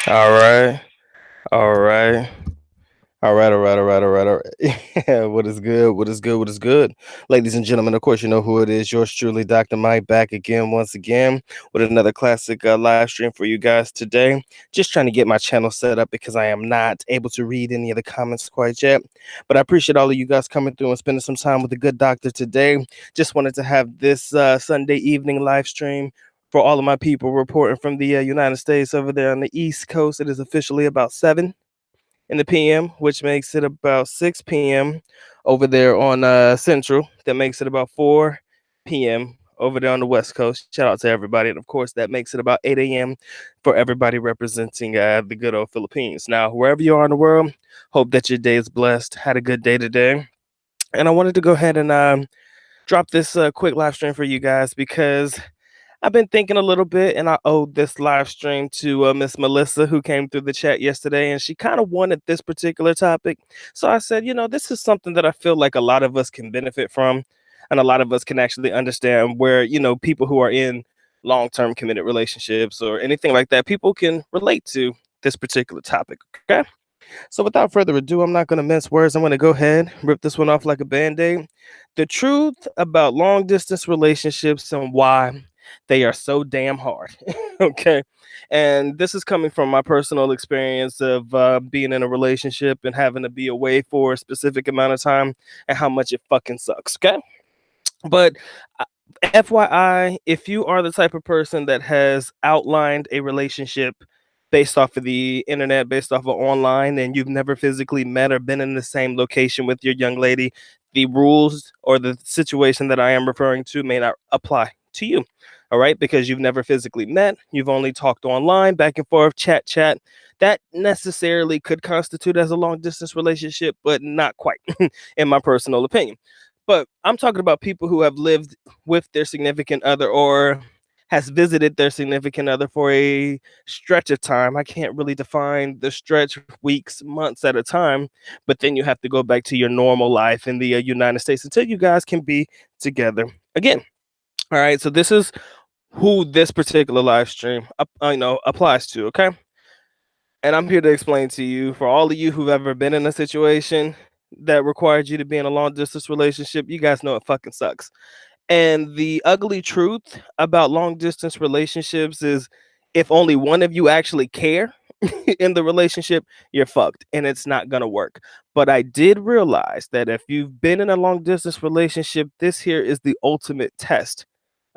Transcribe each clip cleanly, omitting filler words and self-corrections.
All right. All right. All right. What is good? What is good? What is good? Ladies and gentlemen, of course, you know who it is. Yours truly, Dr. Mike, back again, once again, with another classic live stream for you guys today. Just trying to get my channel set up because I am not able to read any of the comments quite yet. But I appreciate all of you guys coming through and spending some time with the good doctor today. Just wanted to have this Sunday evening live stream for all of my people reporting from the United States over there on the East Coast. It is officially about 7 in the PM, which makes it about 6 p.m. over there on Central. That makes it about 4 p.m. over there on the West Coast. Shout out to everybody. And of course, that makes it about 8 a.m. for everybody representing the good old Philippines. Now, wherever you are in the world, hope that your day is blessed. Had a good day today. And I wanted to go ahead and drop this quick live stream for you guys because I've been thinking a little bit, and I owe this live stream to Miss Melissa, who came through the chat yesterday, and she kind of wanted this particular topic. So I said, this is something that I feel like a lot of us can benefit from, and a lot of us can actually understand where, people who are in long term committed relationships or anything like that, people can relate to this particular topic. Okay. So without further ado, I'm not going to mince words. I'm going to go ahead, rip this one off like a band aid. The truth about long distance relationships and why they are so damn hard. Okay. And this is coming from my personal experience of being in a relationship and having to be away for a specific amount of time and how much it fucking sucks. Okay. But uh, FYI, if you are the type of person that has outlined a relationship based off of the internet, based off of online, and you've never physically met or been in the same location with your young lady, the rules or the situation that I am referring to may not apply to you. All right, because you've never physically met, you've only talked online, back and forth, chat. That necessarily could constitute as a long distance relationship, but not quite, in my personal opinion. But I'm talking about people who have lived with their significant other or has visited their significant other for a stretch of time. I can't really define the stretch, weeks, months at a time, but then you have to go back to your normal life in the United States until you guys can be together again. All right, so this is who this particular live stream applies to. Okay, and I'm here to explain to you, for all of you who've ever been in a situation that required you to be in a long distance relationship, you guys know it fucking sucks. And the ugly truth about long distance relationships is, if only one of you actually care in the relationship, you're fucked and it's not gonna work. But I did realize that if you've been in a long distance relationship, this here is the ultimate test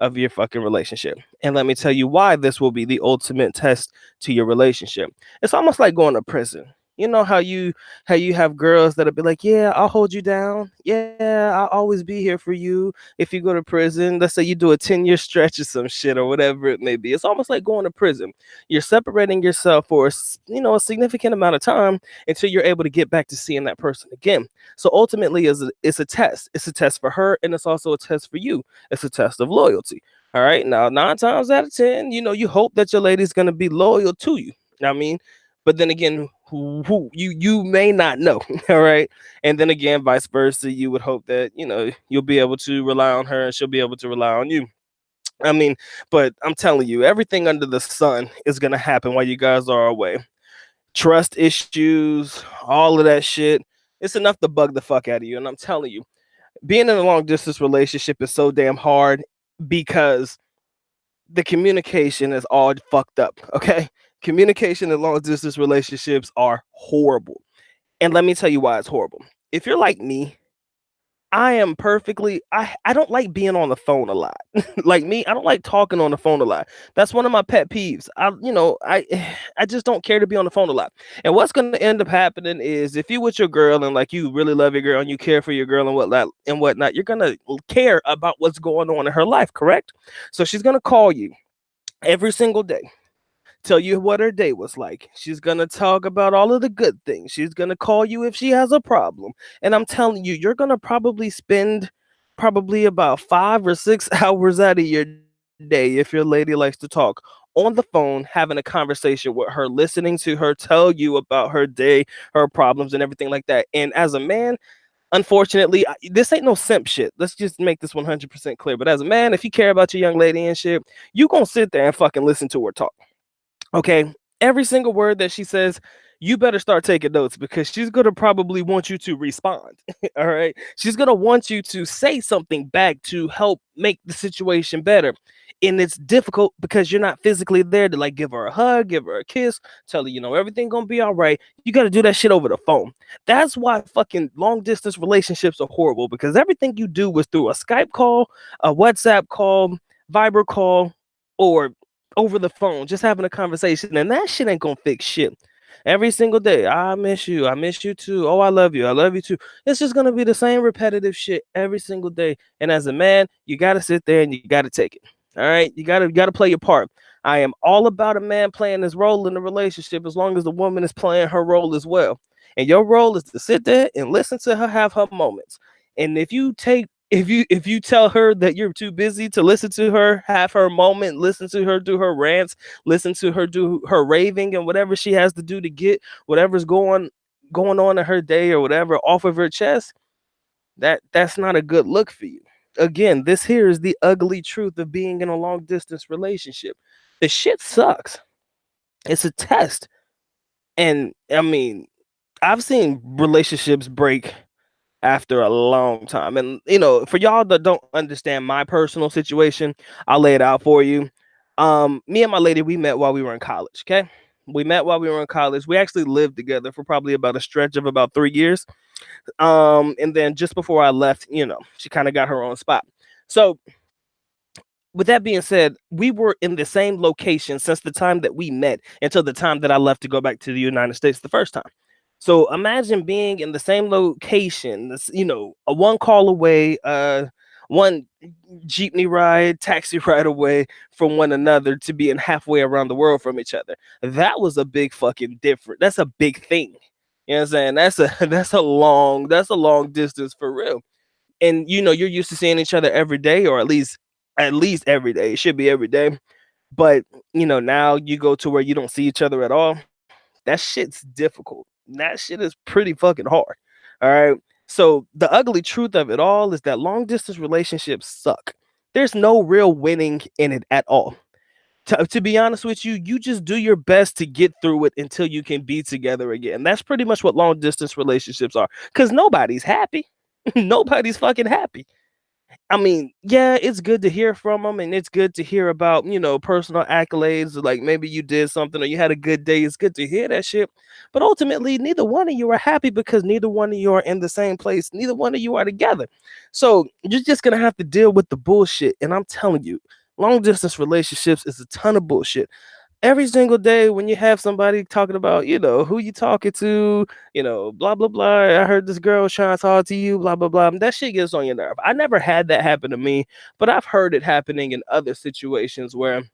of your fucking relationship. And let me tell you why this will be the ultimate test to your relationship. It's almost like going to prison. You know how you have girls that'll be like, yeah, I'll hold you down. Yeah, I'll always be here for you if you go to prison. Let's say you do a 10-year stretch or some shit or whatever it may be. It's almost like going to prison. You're separating yourself for a significant amount of time until you're able to get back to seeing that person again. So ultimately, it's a test. It's a test for her, and it's also a test for you. It's a test of loyalty. All right. Now, 9 times out of 10, you hope that your lady's going to be loyal to you. I mean, but then again, who you may not know. All right. And then again, vice versa, you would hope that, you'll be able to rely on her and she'll be able to rely on you. I mean, but I'm telling you, everything under the sun is going to happen while you guys are away. Trust issues, all of that shit. It's enough to bug the fuck out of you. And I'm telling you, being in a long distance relationship is so damn hard because the communication is all fucked up. Okay. Communication in long distance relationships are horrible. And let me tell you why it's horrible. If you're like me, I am perfectly I don't like being on the phone a lot. Like me, I don't like talking on the phone a lot. That's one of my pet peeves. I just don't care to be on the phone a lot. And what's going to end up happening is, if you with your girl and like you really love your girl and you care for your girl and whatnot, you're going to care about what's going on in her life, correct? So she's going to call you every single day, tell you what her day was like. She's gonna talk about all of the good things. She's gonna call you if she has a problem. And I'm telling you, you're gonna probably spend probably about 5 or 6 hours out of your day, if your lady likes to talk, on the phone, having a conversation with her, listening to her tell you about her day, her problems, and everything like that. And as a man, unfortunately, this ain't no simp shit. Let's just make this 100% clear. But as a man, if you care about your young lady and shit, you gonna sit there and fucking listen to her talk. Okay. Every single word that she says, you better start taking notes because she's gonna probably want you to respond. All right. She's gonna want you to say something back to help make the situation better. And it's difficult because you're not physically there to like give her a hug, give her a kiss, tell her, everything gonna be all right. You gotta do that shit over the phone. That's why fucking long distance relationships are horrible because everything you do was through a Skype call, a WhatsApp call, Viber call, or over the phone, just having a conversation, and that shit ain't gonna fix shit. Every single day, I miss you. I miss you too. Oh, I love you. I love you too. It's just gonna be the same repetitive shit every single day. And as a man, you gotta sit there and you gotta take it. All right, you gotta play your part. I am all about a man playing his role in the relationship as long as the woman is playing her role as well. And your role is to sit there and listen to her have her moments. And if you tell her that you're too busy to listen to her have her moment, listen to her do her rants, listen to her do her raving and whatever she has to do to get whatever's going on in her day or whatever off of her chest, that's not a good look for you. Again, this here is the ugly truth of being in a long distance relationship. The shit sucks. It's a test. And I mean, I've seen relationships break after a long time. And for y'all that don't understand my personal situation, I'll lay it out for you. Me and my lady, we met while we were in college. Okay, we met while we were in college. We actually lived together for probably about a stretch of about 3 years. And then just before I left, she kind of got her own spot. So with that being said, we were in the same location since the time that we met until the time that I left to go back to the United States the first time. So imagine being in the same location, a one call away, one jeepney ride, taxi ride away from one another to being halfway around the world from each other. That was a big fucking difference. That's a big thing. You know what I'm saying? That's a long distance for real. And you're used to seeing each other every day, or at least every day. It should be every day. But now you go to where you don't see each other at all. That shit's difficult. That shit is pretty fucking hard. All right. So the ugly truth of it all is that long distance relationships suck. There's no real winning in it at all. To be honest with you, you just do your best to get through it until you can be together again. That's pretty much what long distance relationships are. Because nobody's happy. Nobody's fucking happy. I mean, yeah, it's good to hear from them and it's good to hear about, personal accolades, like maybe you did something or you had a good day. It's good to hear that shit. But ultimately, neither one of you are happy because neither one of you are in the same place. Neither one of you are together. So you're just going to have to deal with the bullshit. And I'm telling you, long distance relationships is a ton of bullshit. Every single day when you have somebody talking about, who you talking to, blah blah blah. I heard this girl trying to talk to you, blah blah blah. That shit gets on your nerve. I never had that happen to me, but I've heard it happening in other situations where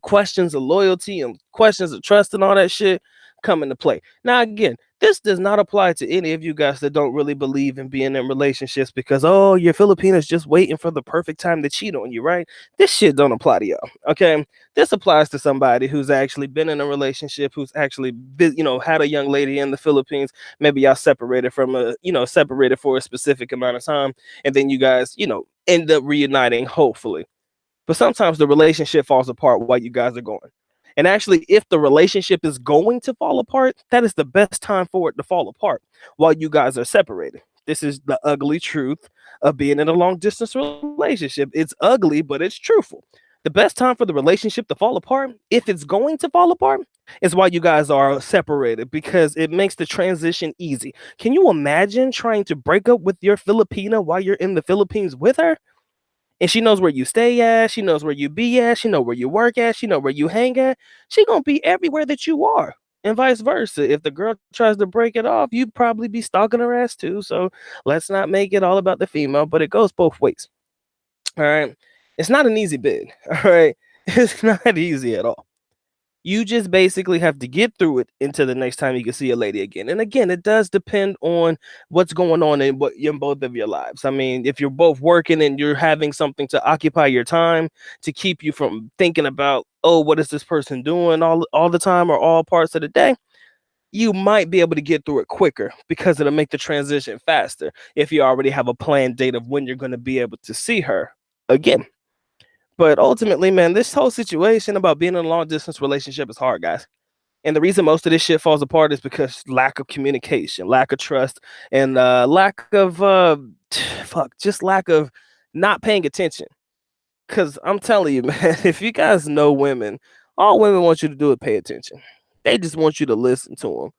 questions of loyalty and questions of trust and all that shit come into play. Now, again, this does not apply to any of you guys that don't really believe in being in relationships because, oh, you're Filipinos just waiting for the perfect time to cheat on you, right? This shit don't apply to y'all, okay? This applies to somebody who's actually been in a relationship, who's actually, had a young lady in the Philippines. Maybe y'all separated for a specific amount of time, and then you guys, end up reuniting, hopefully. But sometimes the relationship falls apart while you guys are going. And actually, if the relationship is going to fall apart, that is the best time for it to fall apart while you guys are separated. This is the ugly truth of being in a long distance relationship. It's ugly, but it's truthful. The best time for the relationship to fall apart, if it's going to fall apart, is while you guys are separated because it makes the transition easy. Can you imagine trying to break up with your Filipina while you're in the Philippines with her? And she knows where you stay at, she knows where you be at, she know where you work at, she know where you hang at. She gonna be everywhere that you are, and vice versa. If the girl tries to break it off, you'd probably be stalking her ass too. So let's not make it all about the female, but it goes both ways. All right, it's not an easy bid. All right, it's not easy at all. You just basically have to get through it until the next time you can see a lady again. And again, it does depend on what's going on in both of your lives. I mean, if you're both working and you're having something to occupy your time to keep you from thinking about, oh, what is this person doing all the time or all parts of the day, you might be able to get through it quicker because it'll make the transition faster if you already have a planned date of when you're going to be able to see her again. But ultimately, man, this whole situation about being in a long distance relationship is hard, guys. And the reason most of this shit falls apart is because lack of communication, lack of trust, and lack of fuck, just lack of not paying attention. Cause I'm telling you, man, if you guys know women, all women want you to do is pay attention. They just want you to listen to them.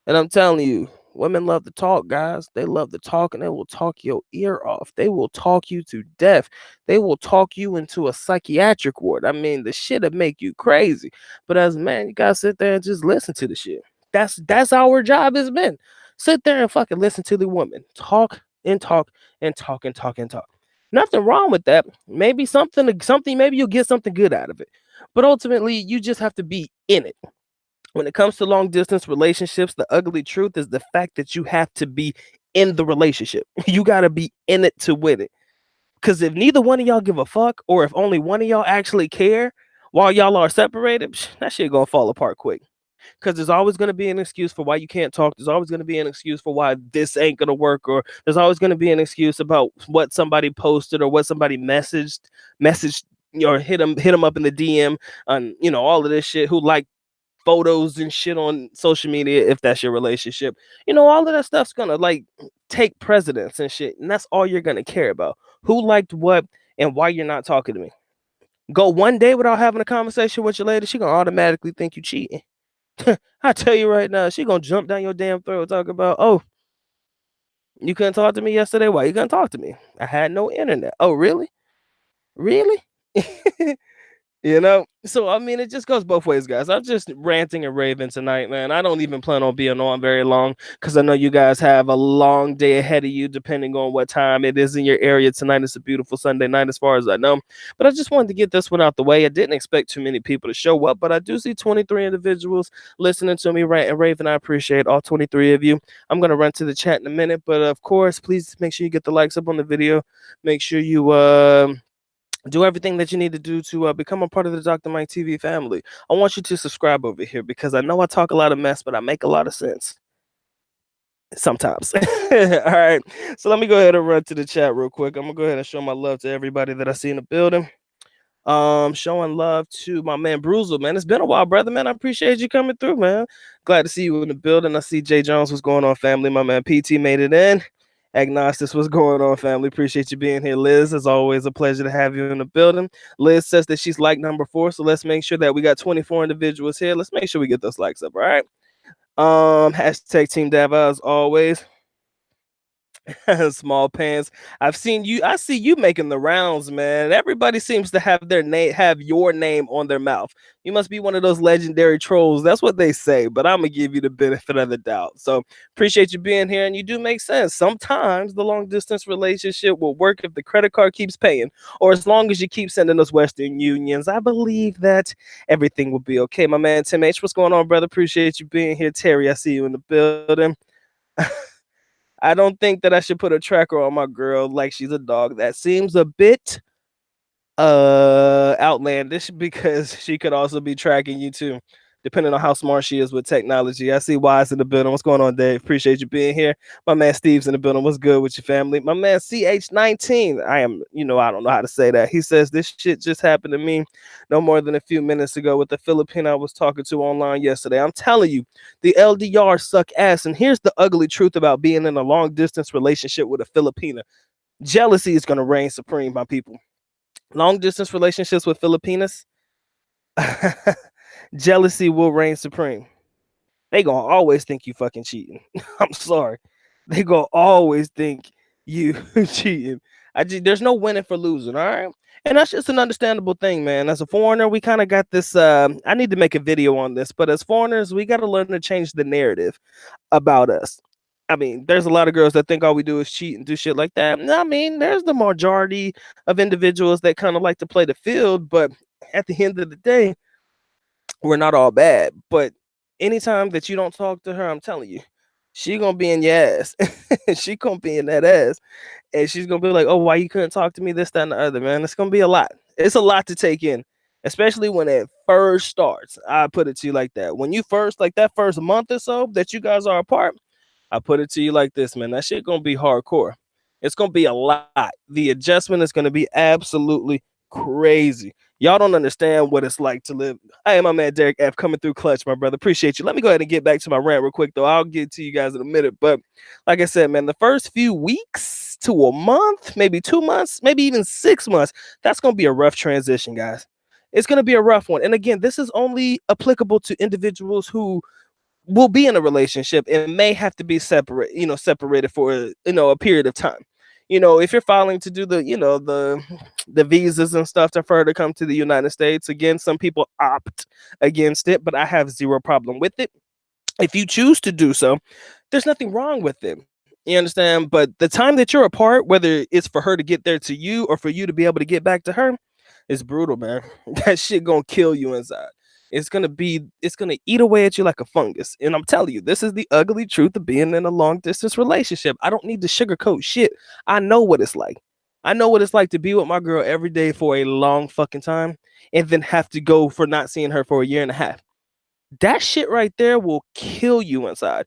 And I'm telling you, women love to talk, guys. They love to talk and they will talk your ear off. They will talk you to death. They will talk you into a psychiatric ward. I mean, the shit that make you crazy. But as a man, you gotta sit there and just listen to the shit. That's our job has been. Sit there and fucking listen to the woman. Talk and talk and talk and talk and talk. Nothing wrong with that. Maybe something, maybe you'll get something good out of it. But ultimately, you just have to be in it. When it comes to long distance relationships, the ugly truth is the fact that you have to be in the relationship. You got to be in it to win it. Because if neither one of y'all give a fuck, or if only one of y'all actually care while y'all are separated, that shit gonna fall apart quick. Because there's always going to be an excuse for why you can't talk. There's always going to be an excuse for why this ain't going to work, or there's always going to be an excuse about what somebody posted or what somebody messaged, or hit them up in the DM on, all of this shit. Who like photos and shit on social media, if that's your relationship. All of that stuff's gonna like take precedence and shit. And that's all you're gonna care about. Who liked what and why you're not talking to me. Go one day without having a conversation with your lady, she gonna automatically think you cheating. I tell you right now, she gonna jump down your damn throat talk about, oh, you couldn't talk to me yesterday. Why you couldn't talk to me? I had no internet. Oh, really? Really? So I mean, it just goes both ways, guys. I'm just ranting and raving tonight, man. I don't even plan on being on very long because I know you guys have a long day ahead of you, depending on what time it is in your area tonight. It's a beautiful Sunday night, as far as I know. But I just wanted to get this one out the way. I didn't expect too many people to show up, but I do see 23 individuals listening to me rant and rave, and I appreciate all 23 of you. I'm gonna run to the chat in a minute, but of course, please make sure you get the likes up on the video. Make sure you do everything that you need to do to become a part of the Dr. Mike TV family. I want you to subscribe over here because I know I talk a lot of mess, but I make a lot of sense sometimes. All right. So let me go ahead and run to the chat real quick. I'm gonna go ahead and show my love to everybody that I see in the building. Showing love to my man Bruzel, man. It's been a while, brother, man. I appreciate you coming through, man. Glad to see you in the building. I see Jay Jones. What's going on, family? My man PT made it in. Agnostis, what's going on, family? Appreciate you being here. Liz, it's always a pleasure to have you in the building. Liz says that she's like number 4, so let's make sure that we got 24 individuals here. Let's make sure we get those likes up, all right? Hashtag Team Dava as always. Small pants. I see you making the rounds, man. Everybody seems to have your name on their mouth. You must be one of those legendary trolls. That's what they say, but I'm gonna give you the benefit of the doubt. So appreciate you being here, and you do make sense. Sometimes the long distance relationship will work if the credit card keeps paying, or as long as you keep sending us Western Unions. I believe that everything will be okay. My man Tim H, what's going on, brother? Appreciate you being here. Terry, I see you in the building. I don't think that I should put a tracker on my girl like she's a dog. That seems a bit outlandish because she could also be tracking you too, depending on how smart she is with technology. I see Wise in the building. What's going on, Dave? Appreciate you being here. My man Steve's in the building. What's good with your family? My man CH19. I don't know how to say that. He says this shit just happened to me no more than a few minutes ago with the Filipino I was talking to online yesterday. I'm telling you, the LDR suck ass. And here's the ugly truth about being in a long distance relationship with a Filipina. Jealousy is going to reign supreme, my people. Long distance relationships with Filipinas, jealousy will reign supreme. They gonna always think you fucking cheating. I'm sorry. They gonna always think you cheating. There's no winning for losing, all right? And that's just an understandable thing, man. As a foreigner, we kind of got this. I need to make a video on this, but as foreigners, we got to learn to change the narrative about us. I mean, there's a lot of girls that think all we do is cheat and do shit like that. I mean, there's the majority of individuals that kind of like to play the field, but at the end of the day, we're not all bad. But anytime that you don't talk to her, I'm telling you, she gonna be in your ass. She gonna be in that ass, and she's gonna be like, "Oh, why you couldn't talk to me? This, that, and the other." Man, it's gonna be a lot. It's a lot to take in, especially when it first starts. I put it to you like that. When you first, like that first month or so that you guys are apart, I put it to you like this, man. That shit gonna be hardcore. It's gonna be a lot. The adjustment is gonna be absolutely crazy. Y'all don't understand what it's like to live. Hey, my man Derek F coming through clutch, my brother. Appreciate you. Let me go ahead and get back to my rant real quick, though. I'll get to you guys in a minute. But like I said, man, the first few weeks to a month, maybe 2 months, maybe even 6 months, that's going to be a rough transition, guys. It's going to be a rough one. And again, this is only applicable to individuals who will be in a relationship and may have to be separated for a period of time. If you're filing to do the visas and stuff for her to come to the United States, again, some people opt against it, but I have zero problem with it. If you choose to do so, there's nothing wrong with it. You understand? But the time that you're apart, whether it's for her to get there to you or for you to be able to get back to her, is brutal, man. That shit gonna kill you inside. It's gonna eat away at you like a fungus. And I'm telling you, this is the ugly truth of being in a long distance relationship. I don't need to sugarcoat shit. I know what it's like. I know what it's like to be with my girl every day for a long fucking time and then have to go for not seeing her for a year and a half. That shit right there will kill you inside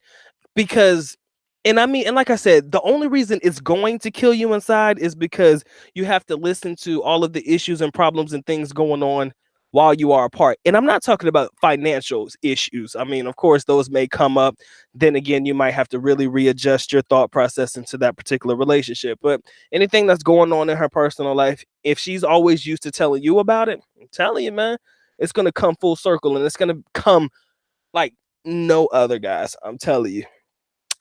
because and like I said, the only reason it's going to kill you inside is because you have to listen to all of the issues and problems and things going on while you are apart. And I'm not talking about financial issues. I mean, of course, those may come up. Then again, you might have to really readjust your thought process into that particular relationship. But anything that's going on in her personal life, if she's always used to telling you about it, I'm telling you, man, it's going to come full circle and it's going to come like no other, guys. I'm telling you.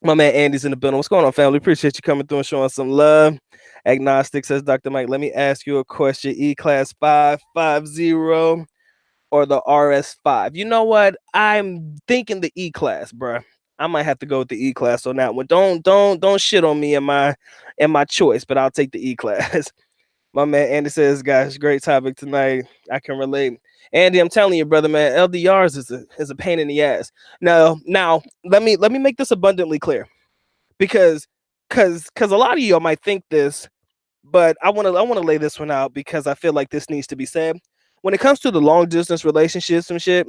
My man Andy's in the building. What's going on, family? Appreciate you coming through and showing some love. Agnostic says, Dr. Mike, let me ask you a question. E class 550 or the RS5? You know what? I'm thinking the E class, bro. I might have to go with the E class on that one. Don't shit on me in my choice, but I'll take the E class. My man Andy says, guys, great topic tonight. I can relate. Andy, I'm telling you, brother, man, LDRs is a pain in the ass. Now, let me make this abundantly clear because because a lot of y'all might think this, but I want to lay this one out because I feel like this needs to be said. When it comes to the long distance relationships and shit,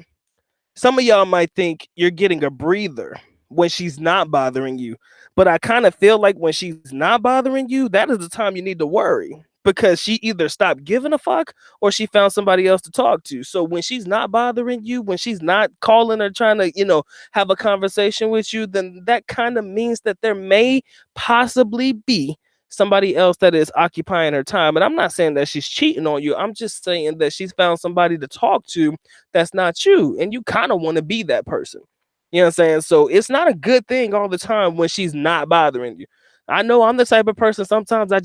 some of y'all might think you're getting a breather when she's not bothering you. But I kind of feel like when she's not bothering you, that is the time you need to worry because she either stopped giving a fuck or she found somebody else to talk to. So when she's not bothering you, when she's not calling or trying to, have a conversation with you, then that kind of means that there may possibly be somebody else that is occupying her time. And I'm not saying that she's cheating on you. I'm just saying that she's found somebody to talk to that's not you. And you kind of want to be that person. You know what I'm saying? So it's not a good thing all the time when she's not bothering you. I know I'm the type of person sometimes I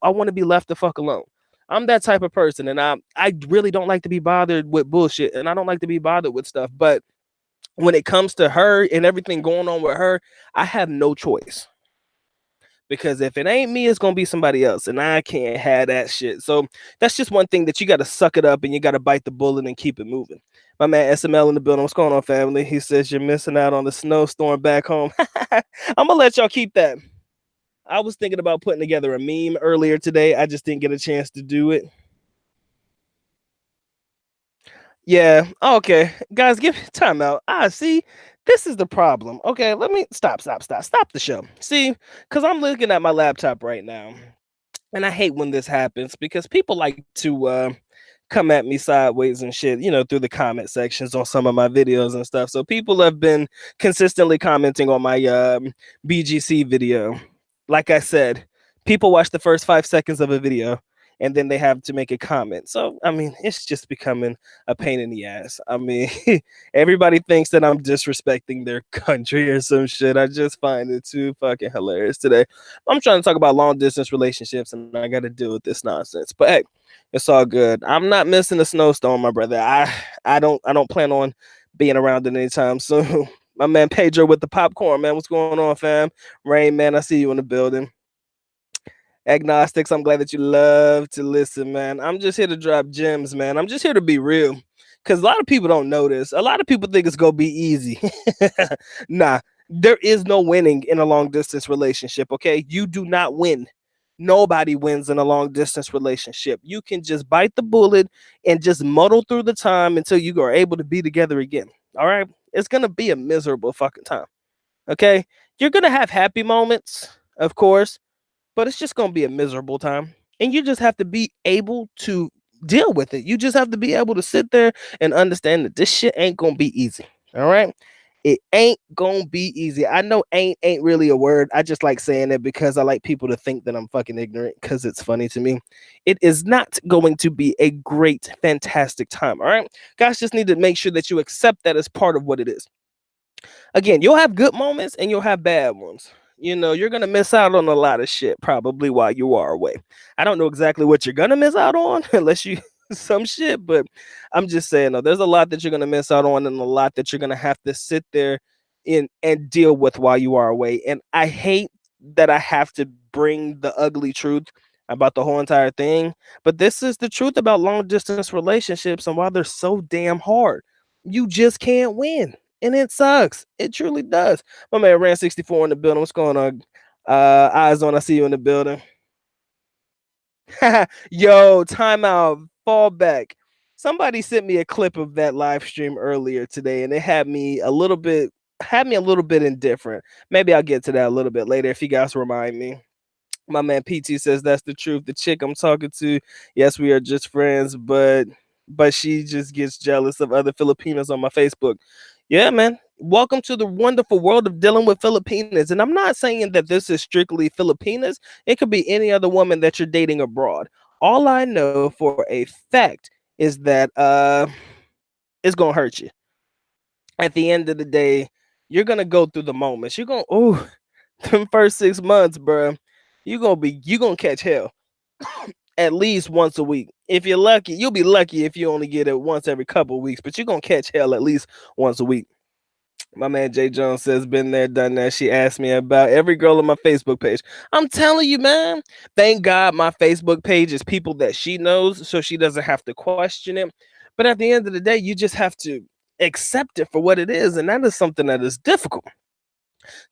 want to be left the fuck alone. I'm that type of person and I really don't like to be bothered with bullshit and I don't like to be bothered with stuff. But when it comes to her and everything going on with her, I have no choice because if it ain't me, it's gonna be somebody else, and I can't have that shit. So that's just one thing that you got to suck it up and you got to bite the bullet and keep it moving. My man SML in the building. What's going on, family? He says you're missing out on the snowstorm back home. I'm gonna let y'all keep that. I was thinking about putting together a meme earlier today. I just didn't get a chance to do it. Yeah. Okay. Guys, give time out. See, this is the problem. Okay, let me stop the show. See, because I'm looking at my laptop right now. And I hate when this happens because people like to come at me sideways and shit, through the comment sections on some of my videos and stuff. So people have been consistently commenting on my BGC video. Like I said, people watch the first 5 seconds of a video and then they have to make a comment. So, I mean, it's just becoming a pain in the ass. I mean, everybody thinks that I'm disrespecting their country or some shit. I just find it too fucking hilarious today. I'm trying to talk about long distance relationships and I got to deal with this nonsense. But hey, it's all good. I'm not missing a snowstorm, my brother. I don't plan on being around it anytime soon. My man Pedro with the popcorn, man. What's going on, fam? Rain, man, I see you in the building. Agnostics, I'm glad that you love to listen, man. I'm just here to drop gems, man. I'm just here to be real. Because a lot of people don't know this. A lot of people think it's going to be easy. Nah, there is no winning in a long distance relationship, okay? You do not win. Nobody wins in a long distance relationship. You can just bite the bullet and just muddle through the time until you are able to be together again. All right? It's going to be a miserable fucking time. Okay? You're going to have happy moments, of course, but it's just going to be a miserable time. And you just have to be able to deal with it. You just have to be able to sit there and understand that this shit ain't gonna be easy. All right. It ain't gonna be easy. I know ain't really a word. I just like saying it because I like people to think that I'm fucking ignorant because it's funny to me. It is not going to be a great, fantastic time. All right. Guys just need to make sure that you accept that as part of what it is. Again, you'll have good moments and you'll have bad ones. You know, you're gonna miss out on a lot of shit probably while you are away. I don't know exactly what you're gonna miss out on unless you some shit, but I'm just saying though, there's a lot that you're gonna miss out on and a lot that you're gonna have to sit there in and deal with while you are away. And I hate that I have to bring the ugly truth about the whole entire thing, but this is the truth about long distance relationships and why they're so damn hard. You just can't win and it sucks. It truly does. My man ran 64 in the building. What's going on? Eyes on. I see you in the building. Yo, timeout. Fall back. Somebody sent me a clip of that live stream earlier today, and it had me a little bit indifferent. Maybe I'll get to that a little bit later if you guys remind me. My man PT says that's the truth. The chick I'm talking to, yes, we are just friends, but she just gets jealous of other Filipinos on my Facebook. Yeah, man. Welcome to the wonderful world of dealing with Filipinas. And I'm not saying that this is strictly Filipinas. It could be any other woman that you're dating abroad. All I know for a fact is that it's gonna hurt you. At the end of the day, you're gonna go through the moments. You're gonna the first 6 months, bro. You gonna catch hell at least once a week. If you're lucky, you'll be lucky if you only get it once every couple of weeks, but you're gonna catch hell at least once a week. My man Jay Jones says, been there, done that. She asked me about every girl on my Facebook page. I'm telling you, man. Thank God my Facebook page is people that she knows, so she doesn't have to question it. But at the end of the day, you just have to accept it for what it is, and that is something that is difficult.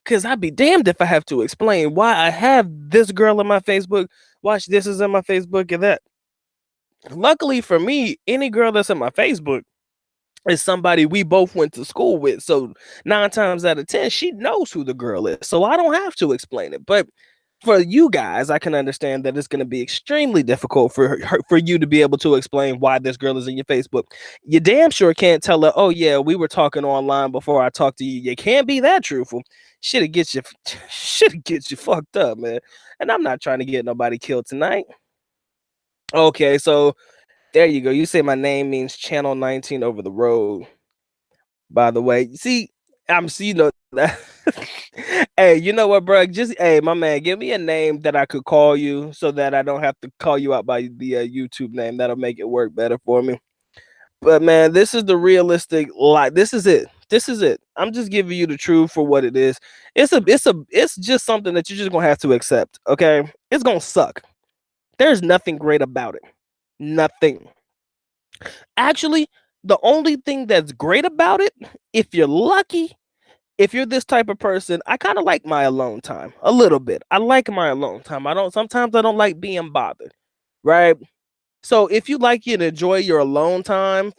Cause I'd be damned if I have to explain why I have this girl in my Facebook, watch this is in my Facebook and that. Luckily for me, any girl that's in my Facebook is somebody we both went to school with. So 9 times out of 10, she knows who the girl is. So I don't have to explain it. But for you guys, I can understand that it's going to be extremely difficult for you to be able to explain why this girl is in your Facebook. You damn sure can't tell her, oh yeah, we were talking online before I talked to you. You can't be that truthful. Shit'll get you fucked up, man. And I'm not trying to get nobody killed tonight. Okay, so there you go. You say my name means channel 19 over the road. By the way, see, I'm see you know that. Hey, you know what, bro? Just hey, my man, give me a name that I could call you so that I don't have to call you out by the YouTube name. That'll make it work better for me. But man, this is the realistic life. This is it. This is it. I'm just giving you the truth for what it is. It's just something that you're just gonna have to accept. Okay, it's gonna suck. There's nothing great about it. Nothing. Actually, the only thing that's great about it, if you're lucky, if you're this type of person, I kind of like my alone time a little bit. I like my alone time. Sometimes I don't like being bothered, right? So if you like you to enjoy your alone time,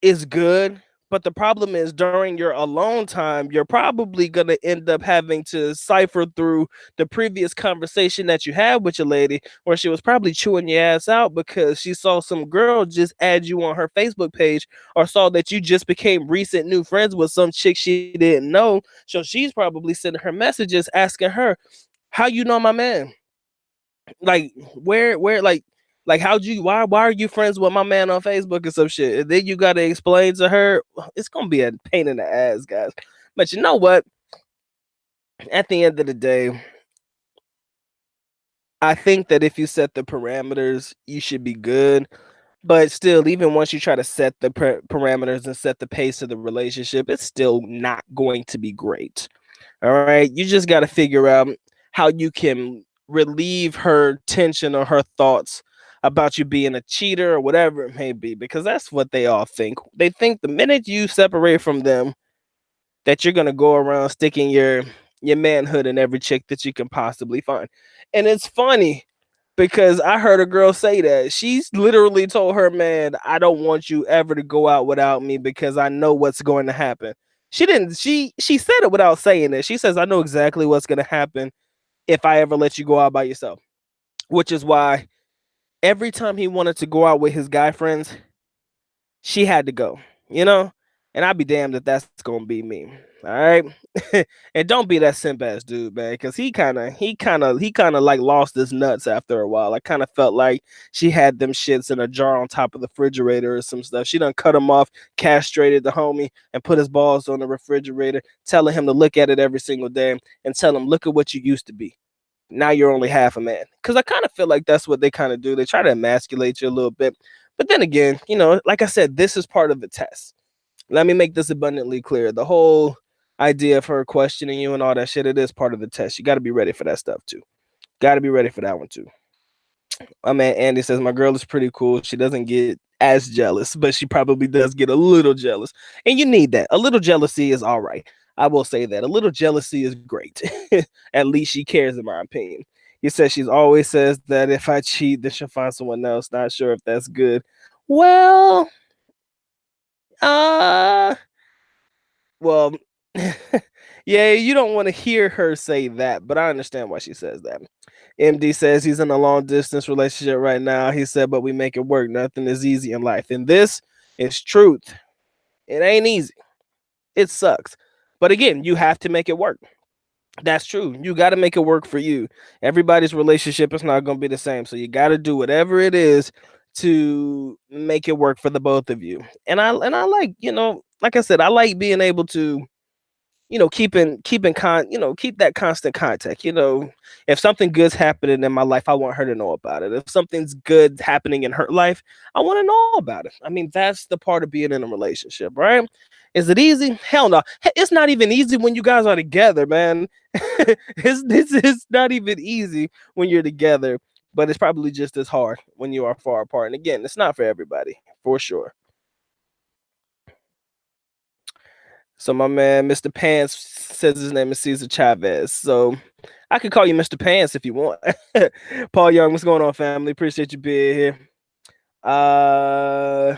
is good. But the problem is during your alone time, you're probably going to end up having to cipher through the previous conversation that you had with your lady, where she was probably chewing your ass out because she saw some girl just add you on her Facebook page or saw that you just became recent new friends with some chick she didn't know. So she's probably sending her messages asking her, how you know my man? Like where like how'd you why are you friends with my man on Facebook and some shit? And then you gotta explain to her. It's gonna be a pain in the ass, guys. But you know what? At the end of the day, I think that if you set the parameters, you should be good. But still, even once you try to set the parameters and set the pace of the relationship, it's still not going to be great. All right. You just got to figure out how you can relieve her tension or her thoughts about you being a cheater or whatever it may be, because that's what they all think. They think the minute you separate from them, that you're gonna go around sticking your manhood in every chick that you can possibly find. And it's funny because I heard a girl say that. She's literally told her man, I don't want you ever to go out without me because I know what's going to happen. She didn't she said it without saying it. She says, I know exactly what's gonna happen if I ever let you go out by yourself. Which is why every time he wanted to go out with his guy friends, she had to go, you know? And I'd be damned if that's gonna be me. All right. And don't be that simp ass dude, man, because he kinda like lost his nuts after a while. I kind of felt like she had them shits in a jar on top of the refrigerator or some stuff. She done cut him off, castrated the homie, and put his balls on the refrigerator, telling him to look at it every single day and tell him, look at what you used to be. Now you're only half a man. Because I kind of feel like that's what they kind of do. They try to emasculate you a little bit. But then again, like I said, this is part of the test. Let me make this abundantly clear. The whole idea of her questioning you and all that shit, it is part of the test. You got to be ready for that stuff too. Got to be ready for that one too. My man Andy says my girl is pretty cool. She doesn't get as jealous, but she probably does get a little jealous. And you need that. A little jealousy is all right. I will say that. A little jealousy is great. At least she cares, in my opinion. He says she's always says that if I cheat, then she'll find someone else. Not sure if that's good. Well, uh well, yeah, you don't want to hear her say that, but I understand why she says that. MD says he's in a long distance relationship right now. He said, but we make it work. Nothing is easy in life. And this is truth. It ain't easy. It sucks. But again, you have to make it work. That's true. You got to make it work for you. Everybody's relationship is not going to be the same. So you got to do whatever it is to make it work for the both of you. And I like, like I said, I like being able to keep that constant contact. If something good's happening in my life, I want her to know about it. If something's good happening in her life, I want to know about it. I mean, that's the part of being in a relationship, right? Is it easy? Hell no. It's not even easy when you guys are together, man. It's not even easy when you're together, but it's probably just as hard when you are far apart. And again, it's not for everybody, for sure. So my man, Mr. Pants, says his name is Cesar Chavez. So I could call you Mr. Pants if you want. Paul Young, what's going on, family? Appreciate you being here. Uh,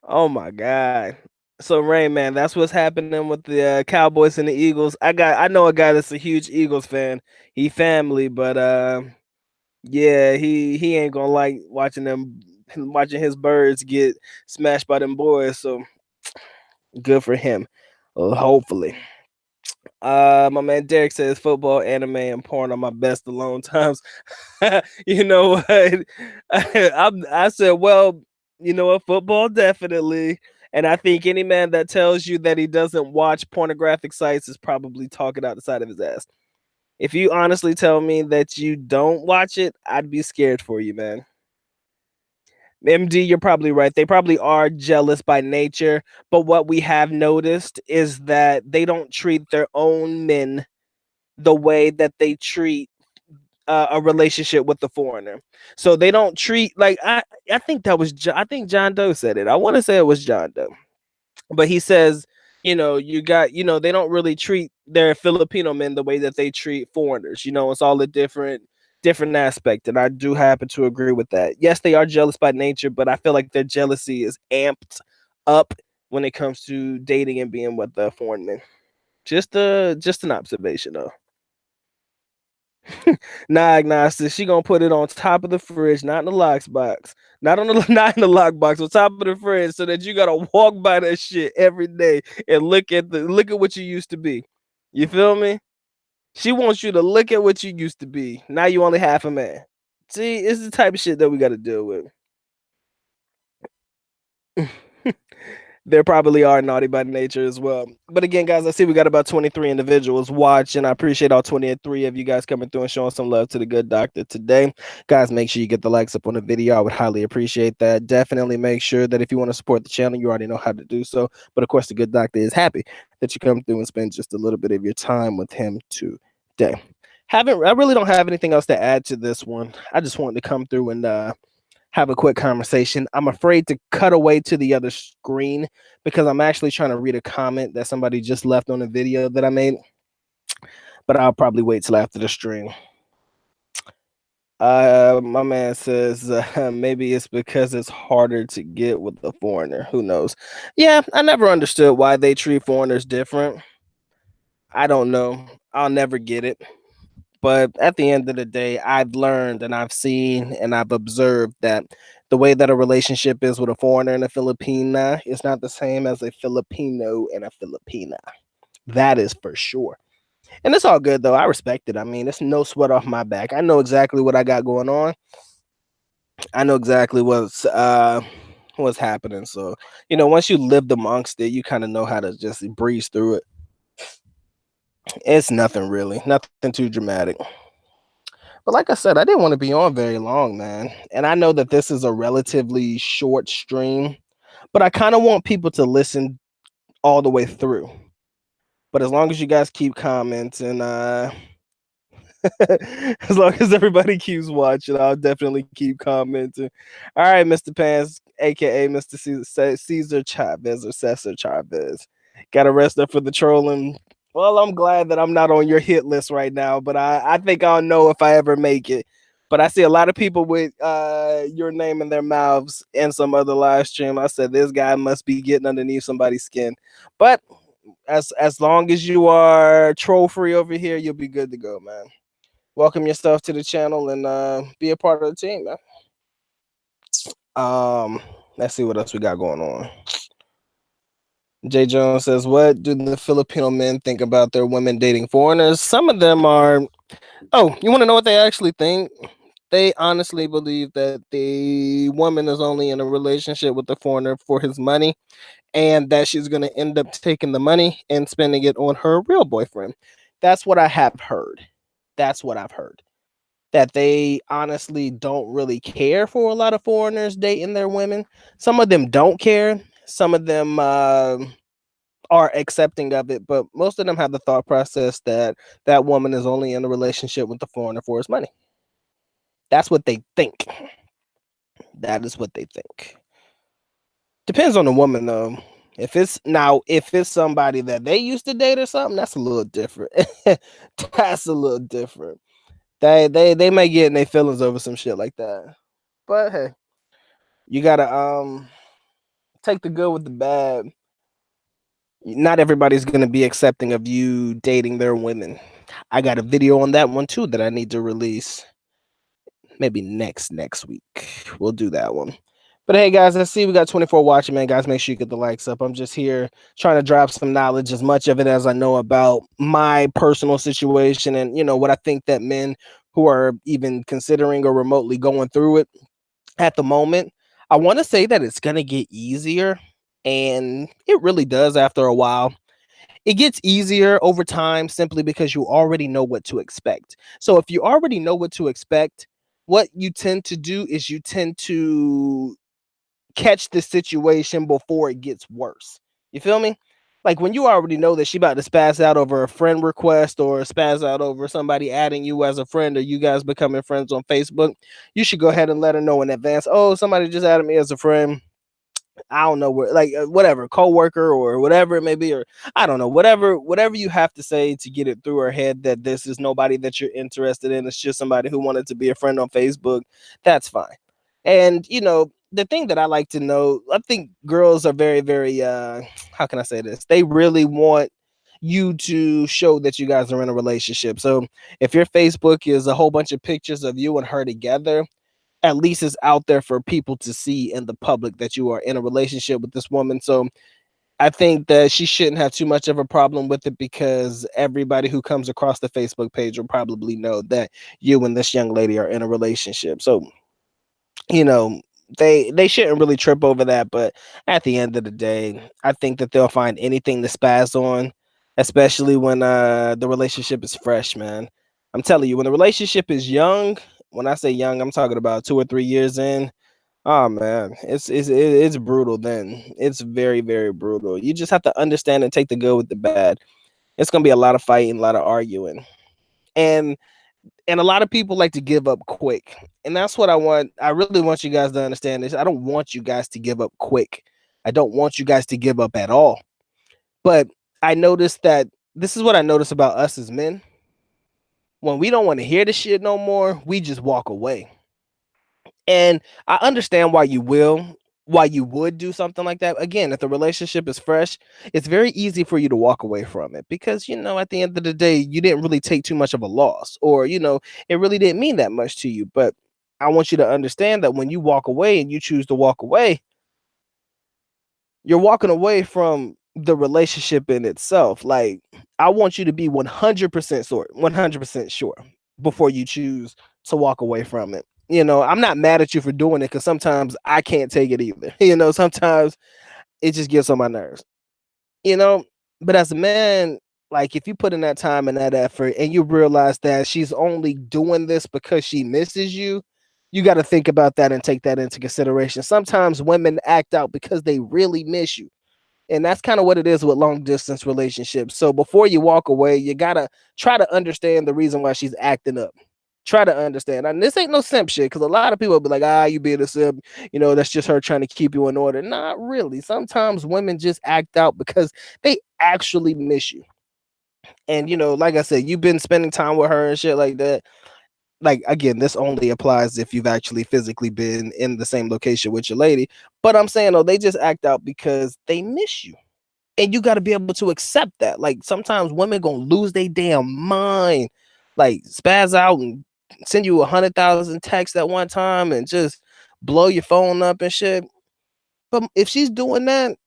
oh my God. So Rain, man, that's what's happening with the Cowboys and the Eagles. I know a guy that's a huge Eagles fan. He family, but yeah, he ain't gonna like watching his birds get smashed by them boys. So good for him. Hopefully. My man Derek says football, anime, and porn are my best alone times. You know what? I said, well, you know what? Football definitely. And I think any man that tells you that he doesn't watch pornographic sites is probably talking out the side of his ass. If you honestly tell me that you don't watch it, I'd be scared for you, man. MD, you're probably right. They probably are jealous by nature, but what we have noticed is that they don't treat their own men the way that they treat a relationship with the foreigner. So they don't treat like I think that was I think John Doe said it. I want to say it was John Doe, but he says you got they don't really treat their Filipino men the way that they treat foreigners. It's all a different aspect, and I do happen to agree with that. Yes, they are jealous by nature, but I feel like their jealousy is amped up when it comes to dating and being with the foreign men. Just an observation though. Nah, agnostic. She gonna put it on top of the fridge, not in the lockbox, not on the not in the lockbox, on top of the fridge, so that you gotta walk by that shit every day and look at what you used to be. You feel me? She wants you to look at what you used to be. Now you only half a man. See, it's the type of shit that we got to deal with. There probably are naughty by nature as well. But again, guys, I see we got about 23 individuals watching. I appreciate all 23 of you guys coming through and showing some love to the good doctor today. Guys, make sure you get the likes up on the video. I would highly appreciate that. Definitely make sure that if you want to support the channel, you already know how to do so. But of course, the good doctor is happy that you come through and spend just a little bit of your time with him today. I really don't have anything else to add to this one. I just wanted to come through and have a quick conversation. I'm afraid to cut away to the other screen because I'm actually trying to read a comment that somebody just left on a video that I made. But I'll probably wait till after the stream. My man says maybe it's because it's harder to get with the foreigner. Who knows? Yeah, I never understood why they treat foreigners different. I don't know. I'll never get it. But at the end of the day, I've learned and I've seen and I've observed that the way that a relationship is with a foreigner and a Filipina is not the same as a Filipino and a Filipina. That is for sure. And it's all good though. I respect it. I mean, it's no sweat off my back. I know exactly what I got going on. I know exactly what's happening. So, once you lived amongst it, you kind of know how to just breeze through it. It's nothing really, nothing too dramatic. But like I said, I didn't want to be on very long, man. And I know that this is a relatively short stream, but I kind of want people to listen all the way through. But as long as you guys keep commenting, as long as everybody keeps watching, I'll definitely keep commenting. All right, Mr. Pants, aka Mr. Cesar Chavez or Cesar Chavez. Got arrested for the trolling. Well, I'm glad that I'm not on your hit list right now, but I think I'll know if I ever make it. But I see a lot of people with your name in their mouths in some other live stream. I said this guy must be getting underneath somebody's skin. But as long as you are troll free over here, you'll be good to go, man. Welcome yourself to the channel and be a part of the team, man. Let's see what else we got going on. Jay Jones says, what do the Filipino men think about their women dating foreigners? Some of them are, you want to know what they actually think? They honestly believe that the woman is only in a relationship with the foreigner for his money, and that she's going to end up taking the money and spending it on her real boyfriend. That's what I have heard. That's what I've heard. That they honestly don't really care for a lot of foreigners dating their women. Some of them don't care. Some of them are accepting of it, but most of them have the thought process that that woman is only in a relationship with the foreigner for his money. That's what they think. That is what they think. Depends on the woman though. If it's somebody that they used to date or something, that's a little different. That's a little different. They may get in their feelings over some shit like that. But hey, you gotta take the good with the bad. Not everybody's gonna be accepting of you dating their women. I got a video on that one too that I need to release. Maybe next week. We'll do that one. But hey guys, I see we got 24 watching, man. Guys, make sure you get the likes up. I'm just here trying to drop some knowledge, as much of it as I know about my personal situation and what I think that men who are even considering or remotely going through it at the moment. I want to say that it's gonna get easier, and it really does after a while. It gets easier over time simply because you already know what to expect. So if you already know what to expect, what you tend to do is you tend to catch the situation before it gets worse. You feel me? Like when you already know that she about to spaz out over a friend request or spaz out over somebody adding you as a friend or you guys becoming friends on Facebook, you should go ahead and let her know in advance. Oh, somebody just added me as a friend. I don't know where, like whatever, coworker or whatever it may be, or I don't know, whatever you have to say to get it through her head that this is nobody that you're interested in. It's just somebody who wanted to be a friend on Facebook. That's fine. And the thing that I like to know, I think girls are very, very how can I say this? They really want you to show that you guys are in a relationship. So if your Facebook is a whole bunch of pictures of you and her together, at least it's out there for people to see in the public that you are in a relationship with this woman. So I think that she shouldn't have too much of a problem with it, because everybody who comes across the Facebook page will probably know that you and this young lady are in a relationship. So, you know, they shouldn't really trip over that. But at the end of the day, I think that they'll find anything to spaz on, especially when the relationship is fresh, man. I'm telling you, when the relationship is young, when I say young, I'm talking about 2 or 3 years in. Oh man, it's brutal. Then it's very, very brutal. You just have to understand and take the good with the bad. It's gonna be a lot of fighting, a lot of arguing, and a lot of people like to give up quick. And that's what I want. I really want you guys to understand this. I don't want you guys to give up quick. I don't want you guys to give up at all. But I noticed that this is what I notice about us as men. When we don't want to hear the shit no more, we just walk away. And I understand why you will. why you would do something like that. Again, if the relationship is fresh, it's very easy for you to walk away from it because, at the end of the day, you didn't really take too much of a loss, or, it really didn't mean that much to you. But I want you to understand that when you walk away and you choose to walk away, you're walking away from the relationship in itself. Like, I want you to be 100% sure, 100% sure before you choose to walk away from it. I'm not mad at you for doing it because sometimes I can't take it either. Sometimes it just gets on my nerves. You know, but as a man, like if you put in that time and that effort and you realize that she's only doing this because she misses you, you got to think about that and take that into consideration. Sometimes women act out because they really miss you. And that's kind of what it is with long distance relationships. So before you walk away, you got to try to understand the reason why she's acting up. Try to understand. And this ain't no simp shit because a lot of people will be like, you being a simp, that's just her trying to keep you in order. Not really. Sometimes women just act out because they actually miss you. And, like I said, you've been spending time with her and shit like that. Like, again, this only applies if you've actually physically been in the same location with your lady. But I'm saying, they just act out because they miss you. And you got to be able to accept that. Like, sometimes women gonna lose their damn mind, like spaz out and send you 100,000 texts at one time and just blow your phone up and shit. But if she's doing that,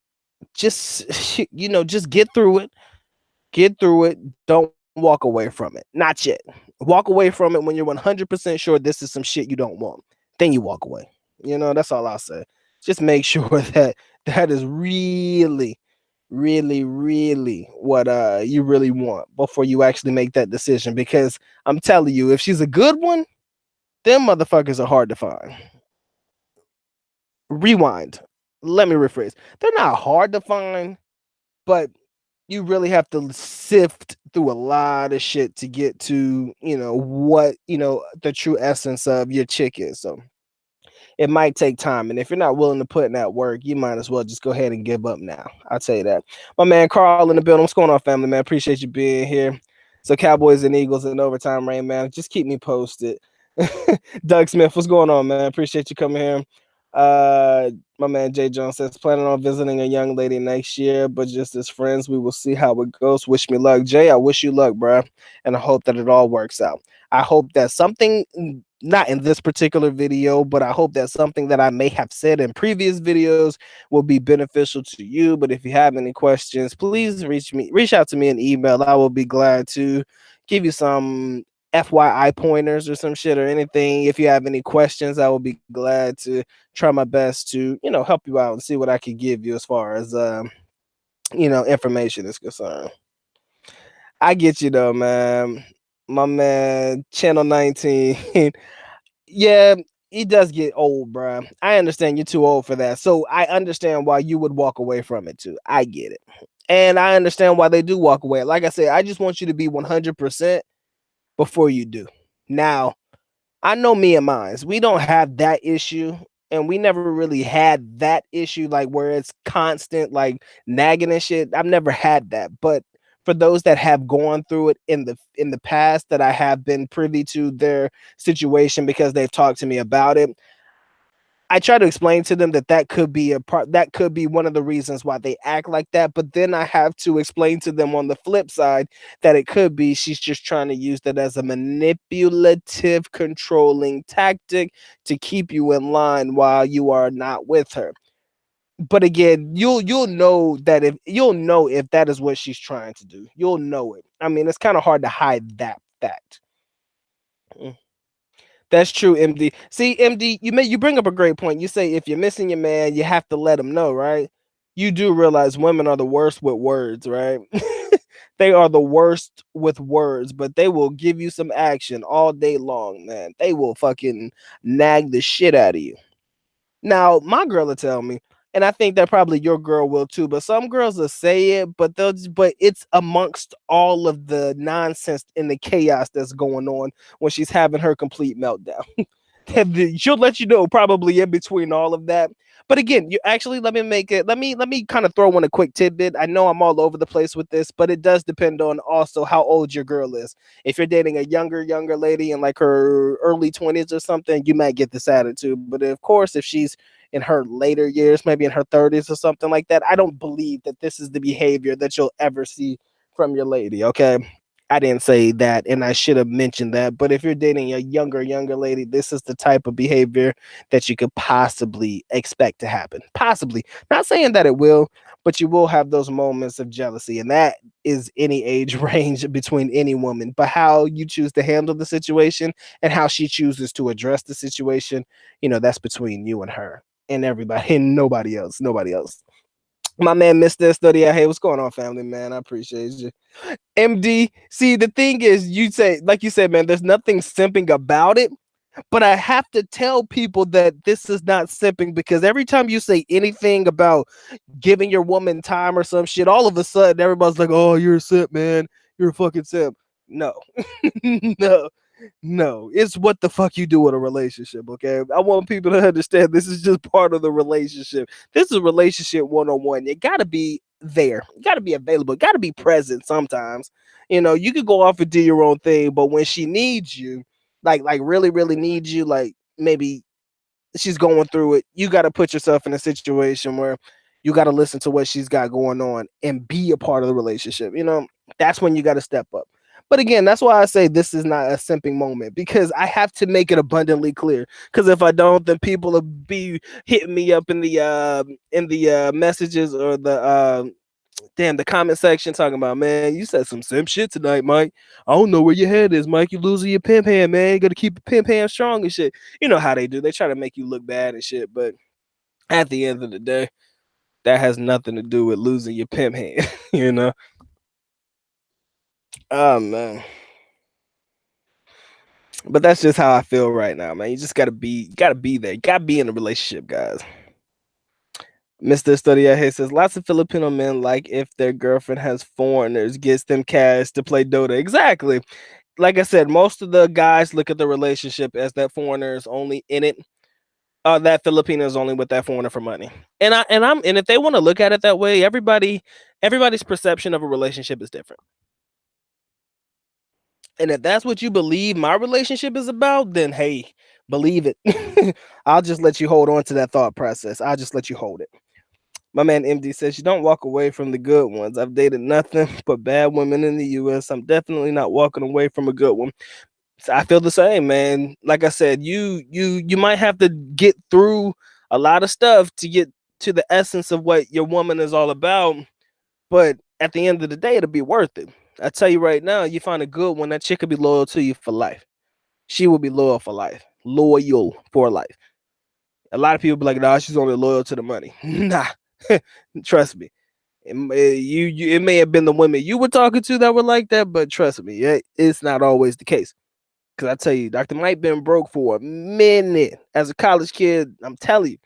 just just get through it. Get through it. Don't walk away from it. Not yet. Walk away from it when you're 100% sure this is some shit you don't want. Then you walk away. That's all I'll say. Just make sure that that is really, really, really what you really want before you actually make that decision. Because I'm telling you, if she's a good one, them motherfuckers are hard to find. Rewind. Let me rephrase. They're not hard to find, but you really have to sift through a lot of shit to get to, what, the true essence of your chick is. So it might take time. And if you're not willing to put in that work, you might as well just go ahead and give up now. I'll tell you that. My man Carl in the building. What's going on, family, man? Appreciate you being here. So Cowboys and Eagles in overtime, Rain, man. Just keep me posted. Doug Smith, what's going on, man? Appreciate you coming here. My man Jay Jones says planning on visiting a young lady next year, but just as friends, we will see how it goes. Wish me luck, Jay. I wish you luck, bro, and I hope that it all works out. I hope that something, not in this particular video, but I hope that something that I may have said in previous videos will be beneficial to you. But if you have any questions, please reach out to me in email. I will be glad to give you some FYI pointers or some shit or anything. If you have any questions, I will be glad to try my best to, help you out and see what I can give you as far as, information is concerned. I get you though, man. My man, Channel 19. Yeah, he does get old, bro. I understand you're too old for that. So I understand why you would walk away from it too. I get it. And I understand why they do walk away. Like I said, I just want you to be 100% before you do. Now, I know me and mines, we don't have that issue. And we never really had that issue, like where it's constant, like nagging and shit. I've never had that. But for those that have gone through it in the past, that I have been privy to their situation because they've talked to me about it, I try to explain to them that that could be that could be one of the reasons why they act like that. But then I have to explain to them on the flip side that it could be she's just trying to use that as a manipulative, controlling tactic to keep you in line while you are not with her. But again, you'll know that if that is what she's trying to do. You'll know it. I mean, it's kind of hard to hide that fact. That's true, MD. See, MD, you bring up a great point. You say if you're missing your man, you have to let him know, right? You do realize women are the worst with words, right? They are the worst with words, but they will give you some action all day long, man. They will fucking nag the shit out of you. Now, my girl will tell me, and I think that probably your girl will too, but some girls will say it, but it's amongst all of the nonsense and the chaos that's going on when she's having her complete meltdown. She'll let you know probably in between all of that. But again, you actually let me kind of throw in a quick tidbit. I know I'm all over the place with this, but it does depend on also how old your girl is. If you're dating a younger lady in like her early 20s or something, you might get this attitude. But of course, if she's in her later years, maybe in her 30s or something like that. I don't believe that this is the behavior that you'll ever see from your lady. Okay. I didn't say that, and I should have mentioned that. But if you're dating a younger lady, this is the type of behavior that you could possibly expect to happen. Possibly. Not saying that it will, but you will have those moments of jealousy. And that is any age range between any woman. But how you choose to handle the situation and how she chooses to address the situation, that's between you and her and everybody and nobody else. Nobody else. My man, Mr. Study out. Hey, what's going on, family, man? I appreciate you. MD, see, the thing is, you say, like you said, man, there's nothing simping about it. But I have to tell people that this is not simping because every time you say anything about giving your woman time or some shit, all of a sudden everybody's like, "Oh, you're a simp, man. You're a fucking simp." No, no, no. It's what the fuck you do in a relationship. Okay, I want people to understand this is just part of the relationship. This is a relationship 1-on-1. You gotta be there. You gotta be available. You gotta be present. Sometimes, you could go off and do your own thing, but when she needs you, like really needs you, like maybe she's going through it, you got to put yourself in a situation where you got to listen to what she's got going on and be a part of the relationship. That's when you got to step up. But again, that's why I say this is not a simping moment, because I have to make it abundantly clear, because if I don't, then people will be hitting me up in the messages or the comment section talking about, man, you said some simp shit tonight, Mike. I don't know where your head is, Mike. You're losing your pimp hand, man. You got to keep your pimp hand strong and shit. You know how they do. They try to make you look bad and shit. But at the end of the day, that has nothing to do with losing your pimp hand, you know? Oh, man. But that's just how I feel right now, man. You just gotta be there. You gotta be in a relationship, guys. Mr. Study Ahead says lots of Filipino men like if their girlfriend has foreigners, gets them cash to play Dota. Exactly. Like I said, most of the guys look at the relationship as that foreigner is only in it. That Filipino is only with that foreigner for money. And if they want to look at it that way, everybody's perception of a relationship is different. And if that's what you believe my relationship is about, then hey, believe it. I'll just let you hold on to that thought process. I'll just let you hold it. My man MD says you don't walk away from the good ones. I've dated nothing but bad women in the US. I'm definitely not walking away from a good one. So I feel the same, man. Like I said, you might have to get through a lot of stuff to get to the essence of what your woman is all about. But at the end of the day, it'll be worth it. I tell you right now, you find a good one, that chick will be loyal to you for life. She will be loyal for life. Loyal for life. A lot of people be like, nah, she's only loyal to the money. Nah. Trust me. It may have been the women you were talking to that were like that, but trust me, it's not always the case. Because I tell you, Dr. Mike been broke for a minute. As a college kid, I'm telling you,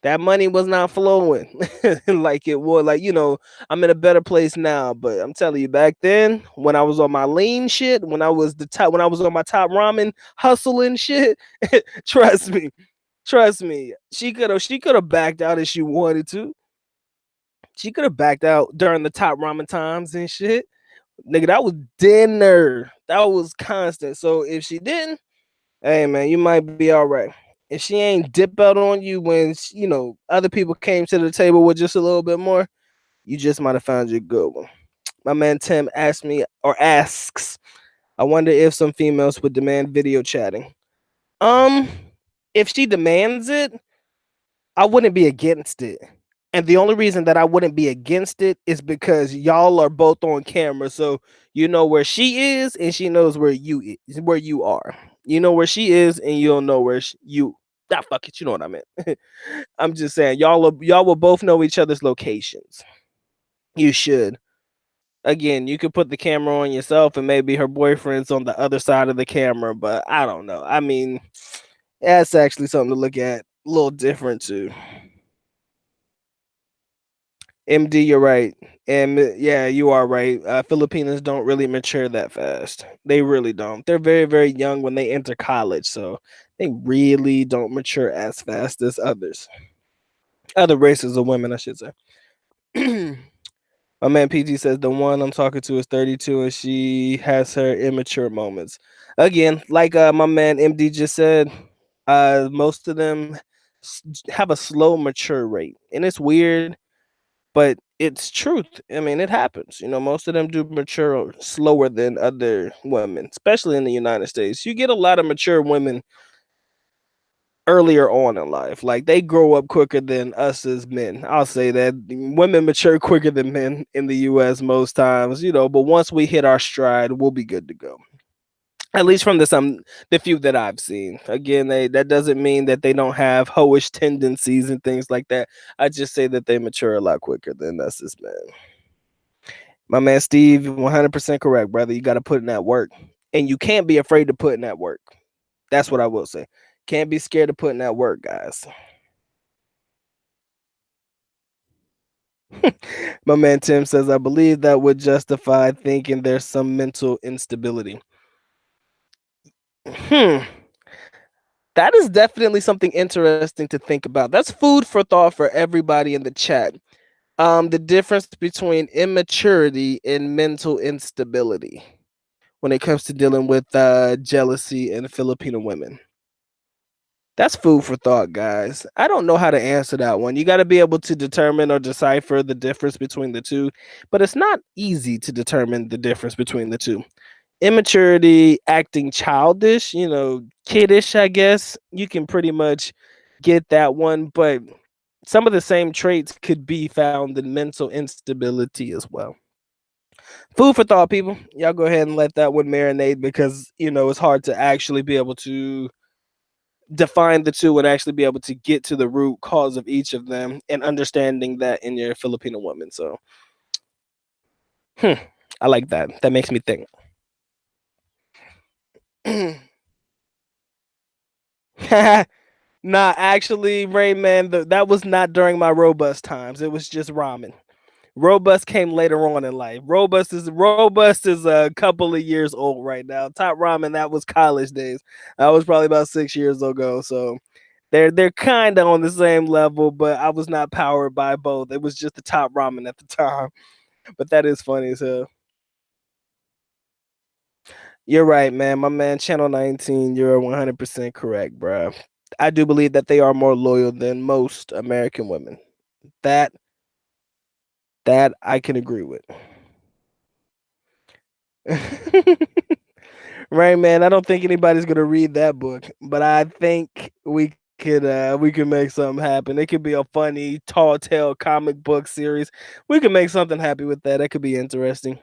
that money was not flowing like it was. Like, I'm in a better place now, but I'm telling you, back then, when I was on my lean shit, when I was on my top ramen hustling shit, trust me, she could have backed out if she wanted to. She could have backed out during the top ramen times and shit. Nigga, that was dinner. That was constant. So if she didn't, hey man, you might be all right. If she ain't dip out on you when other people came to the table with just a little bit more, you just might have found your good one. My man Tim asks, I wonder if some females would demand video chatting. Um, if she demands it, I wouldn't be against it. And the only reason that I wouldn't be against it is because y'all are both on camera, so you know where she is and she knows where you are. You know where she is and you don't know where you. Ah, fuck it, you know what I meant. I'm just saying y'all will both know each other's locations. You should. Again, you could put the camera on yourself and maybe her boyfriend's on the other side of the camera, but I don't know. I mean, that's actually something to look at. A little different too. MD, you're right. And yeah, you are right. Filipinos don't really mature that fast. They really don't. They're very, very young when they enter college. So they really don't mature as fast as others. Other races of women, I should say. My man PG says the one I'm talking to is 32 and she has her immature moments. Again, like my man MD just said, most of them have a slow mature rate, and it's weird, but it's truth. I mean, it happens. Most of them do mature slower than other women, especially in the United States. You get a lot of mature women earlier on in life. Like they grow up quicker than us as men. I'll say that women mature quicker than men in the US most times, but once we hit our stride, we'll be good to go. At least from the few that I've seen. Again, that doesn't mean that they don't have hoish tendencies and things like that. I just say that they mature a lot quicker than us as men. My man Steve, 100% correct, brother. You got to put in that work. And you can't be afraid to put in that work. That's what I will say. Can't be scared to put in that work, guys. My man Tim says, I believe that would justify thinking there's some mental instability. Hmm. That is definitely something interesting to think about. That's food for thought for everybody in the chat. The difference between immaturity and mental instability when it comes to dealing with jealousy in Filipino women. That's food for thought, guys. I don't know how to answer that one. You got to be able to determine or decipher the difference between the two, but it's not easy to determine the difference between the two. Immaturity, acting childish, kiddish, I guess. You can pretty much get that one, but some of the same traits could be found in mental instability as well. Food for thought, people. Y'all go ahead and let that one marinate because, it's hard to actually be able to define the two and actually be able to get to the root cause of each of them and understanding that in your Filipino woman. So, I like that. That makes me think. Nah, actually, Rayman, that was not during my robust times. It was just ramen. Robust came later on in life. Robust is a couple of years old right now. Top ramen, that was college days. That was probably about 6 years ago. So they're kind of on the same level, but I was not powered by both. It was just the top ramen at the time. But that is funny as hell. You're right, man. My man, Channel 19, you're 100% correct, bro. I do believe that they are more loyal than most American women. That that I can agree with. Right, man. I don't think anybody's gonna read that book, but I think we could make something happen. It could be a funny tall tale comic book series. We could make something happy with that. That could be interesting.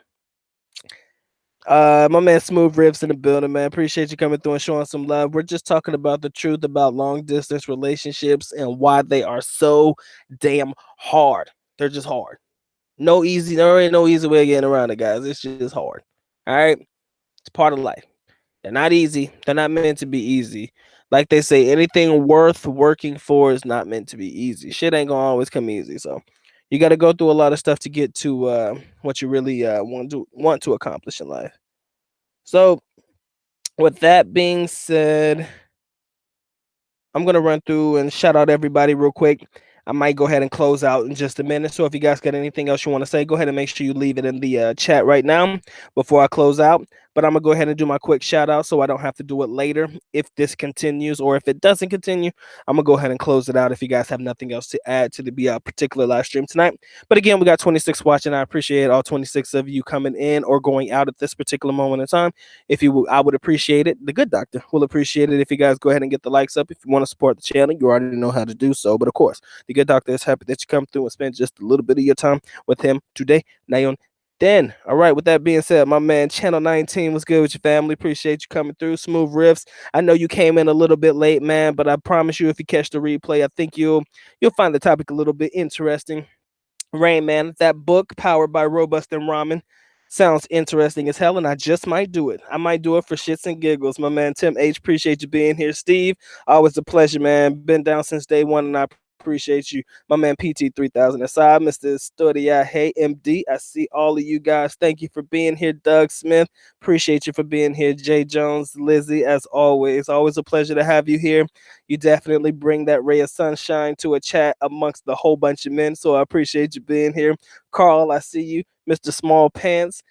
My man Smooth Rips in the building, man. Appreciate you coming through and showing some love. We're just talking about the truth about long distance relationships and why they are so damn hard. They're just hard. There ain't no easy way of getting around it, guys. It's just hard. All right. It's part of life. They're not easy. They're not meant to be easy. Like they say, anything worth working for is not meant to be easy. Shit ain't gonna always come easy. So you got to go through a lot of stuff to get to what you really want to accomplish in life. So with that being said, I'm gonna run through and shout out everybody real quick. I might go ahead and close out in just a minute. So if you guys got anything else you want to say, go ahead and make sure you leave it in the chat right now before I close out. But I'm gonna go ahead and do my quick shout out so I don't have to do it later if this continues or if it doesn't continue. I'm gonna go ahead and close it out if you guys have nothing else to add to the particular live stream tonight. But again, we got 26 watching. I appreciate all 26 of you coming in or going out at this particular moment in time. If you, I would appreciate it. The good doctor will appreciate it if you guys go ahead and get the likes up. If you want to support the channel, you already know how to do so. But of course, the good doctor is happy that you come through and spend just a little bit of your time with him today. Nayon then, all right, with that being said, my man, Channel 19 was good with your family. Appreciate you coming through. Smooth Riffs. I know you came in a little bit late, man, but I promise you, if you catch the replay, I think you'll find the topic a little bit interesting. Rain Man, that book, Powered by Robust and Ramen, sounds interesting as hell, and I just might do it. I might do it for shits and giggles. My man, Tim H, appreciate you being here. Steve, always a pleasure, man. Been down since day one, and I appreciate you. My man, PT3000 aside, Mr. Studia, hey, MD, I see all of you guys. Thank you for being here. Doug Smith, appreciate you for being here. Jay Jones, Lizzie, as always a pleasure to have you here. You definitely bring that ray of sunshine to a chat amongst the whole bunch of men. So I appreciate you being here. Carl, I see you. Mr. Small Pants.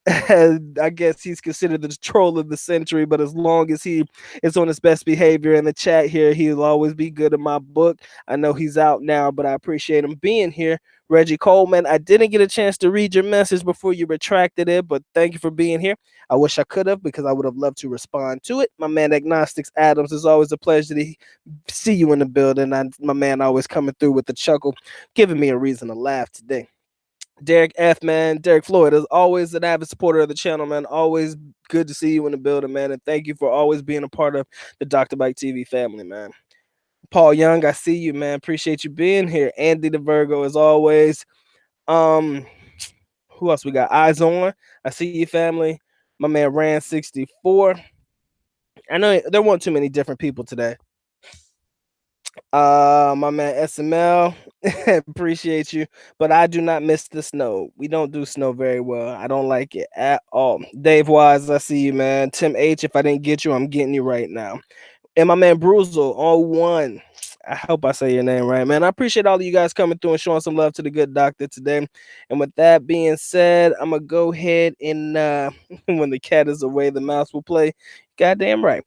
I guess he's considered the troll of the century, but as long as he is on his best behavior in the chat here, he'll always be good in my book. I know he's out now, but I appreciate him being here. Reggie Coleman, I didn't get a chance to read your message before you retracted it, but thank you for being here. I wish I could have because I would have loved to respond to it. My man Agnostics Adams, is always a pleasure to see you in the building. My man always coming through with the chuckle, giving me a reason to laugh today. Derek F, man, Derek Floyd is always an avid supporter of the channel, man. Always good to see you in the building, man. And thank you for always being a part of the Dr. Mike TV family, man. Paul Young, I see you, man. Appreciate you being here. Andy the Virgo, as always. Who else we got? Eyes on. I see you, family. My man Ran 64. I know there weren't too many different people today. My man SML, appreciate you, but I do not miss the snow. We don't do snow very well. I don't like it at all. Dave Wise, I see you, man. Tim H, if I didn't get you, I'm getting you right now. And my man Bruzel on one. I hope I say your name right, man. I appreciate all of you guys coming through and showing some love to the good doctor today. And with that being said, I'm gonna go ahead and when the cat is away, the mouse will play. Goddamn right.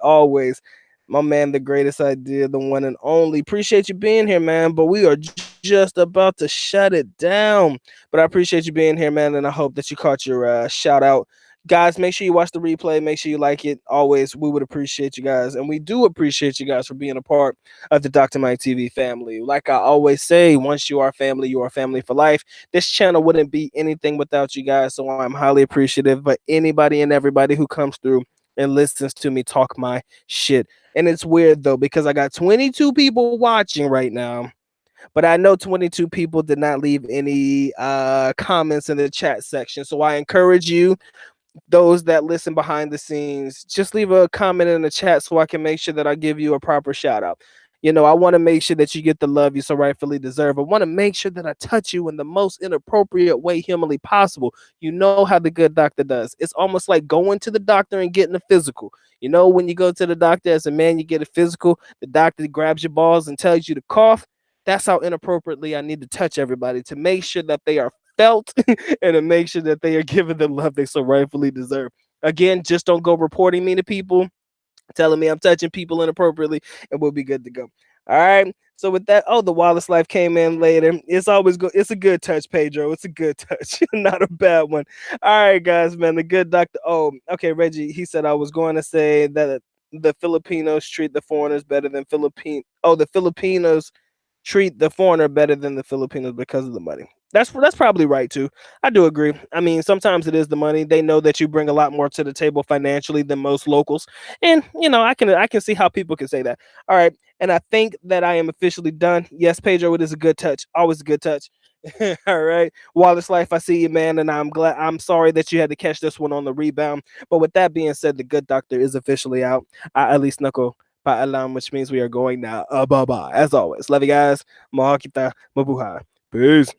Always. My man, the greatest idea, the one and only. Appreciate you being here, man. But we are just about to shut it down. But I appreciate you being here, man. And I hope that you caught your shout out. Guys, make sure you watch the replay. Make sure you like it. Always, we would appreciate you guys. And we do appreciate you guys for being a part of the Dr. Mike TV family. Like I always say, once you are family, you are family for life. This channel wouldn't be anything without you guys. So I'm highly appreciative of anybody and everybody who comes through and listens to me talk my shit. And it's weird though, because I got 22 people watching right now, but I know 22 people did not leave any comments in the chat section. So I encourage you, those that listen behind the scenes, just leave a comment in the chat so I can make sure that I give you a proper shout out. You know, I want to make sure that you get the love you so rightfully deserve. I want to make sure that I touch you in the most inappropriate way humanly possible. You know how the good doctor does. It's almost like going to the doctor and getting a physical. You know, when you go to the doctor as a man, you get a physical, the doctor grabs your balls and tells you to cough. That's how inappropriately I need to touch everybody to make sure that they are felt and to make sure that they are given the love they so rightfully deserve. Again, just don't go reporting me to people, telling me I'm touching people inappropriately, and we'll be good to go. All right. So with that, the Wallace Life came in later. It's always good. It's a good touch, Pedro. It's a good touch, not a bad one. All right, guys, man. The good doctor. Oh, okay, Reggie. He said I was going to say that the Filipinos treat the foreigners better than the Filipinos treat the foreigner better than the Filipinos because of the money. That's probably right too. I do agree. I mean, sometimes it is the money. They know that you bring a lot more to the table financially than most locals, and you know I can see how people can say that. All right, and I think that I am officially done. Yes, Pedro, it is a good touch. Always a good touch. All right, Wallace Life, I see you, man, and I'm glad. I'm sorry that you had to catch this one on the rebound. But with that being said, the good doctor is officially out. At least Knuckle paalam, which means we are going now. Bye bye. As always, love you guys. Mahal kita. Mabuhay. Peace.